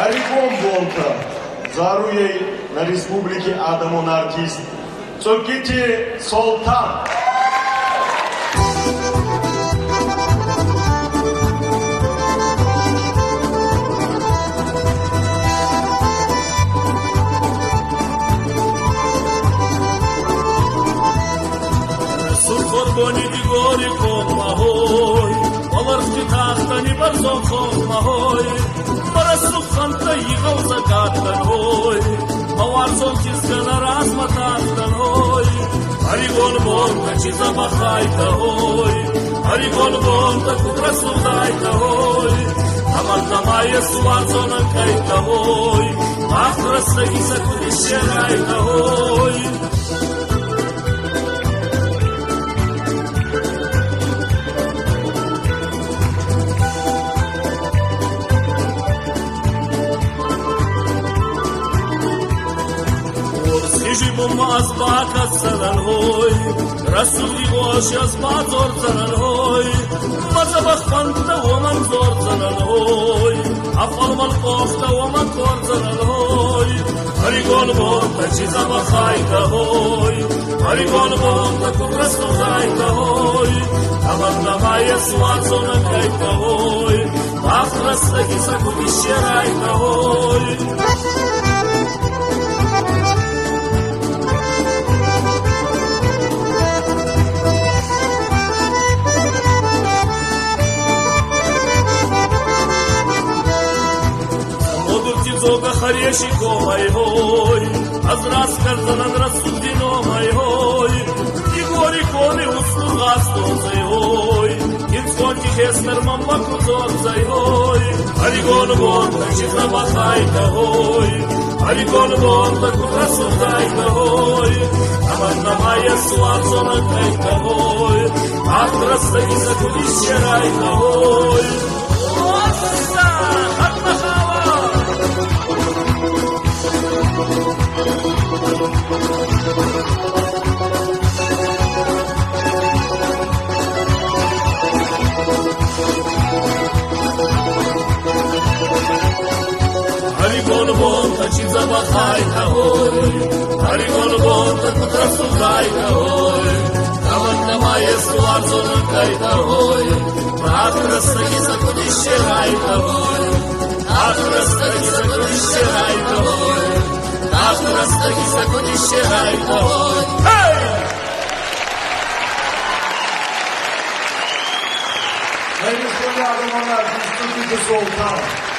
Арикон Волта, Заруей на Республике Адамон артист. Цокити Солтан. Surkoni di gori komahoy, Olarski tahtani barzo komahoy, Barasu khanta yigaw zakatan hoy, Mawarzo kiskana rasma tahtan hoy, Arigol bonta chiza bakhaita hoy, Arigol bonta kutrasu daita hoy, Amal namaye suarzo nankaita hoy, Akhrasta isa kudisheraita hoy. Жибом азбака саранхой, Расули гоши азбазор заранхой, Мазабах фанта оман зор заранхой, Афалмал кофта оман кор заранхой, Аригон бонта чизабахайта хой, Аригон бонта курасудайта хой, Амандамая суазона кайта хой, Ахраста кисаку бишерайта хой. Зога харешико май хой, Азрас карзанан расудино май хой, Игори кони услугас тозай хой, Инсконки хеснер мамма кузорзай хой, Аригон бонта чиза бахайта хой, Аригон бонта кутрасудайта хой, Аманна майя суарзона кайта хой, Ахраста гиза кудишерайта хой. Оса, атмахава! Arigol bonta chiza bakhaita hoy, Arigol bonta kutrasudayta hoy, Amanna maye suarzona kaita hoy, Akhrasta giza kudisheraita hoy, Akhrasta giza kudisheraita hoy, Akhrasta giza kudisheraita hoy. Hey! Reis Adam on артист, Цокити Солтан.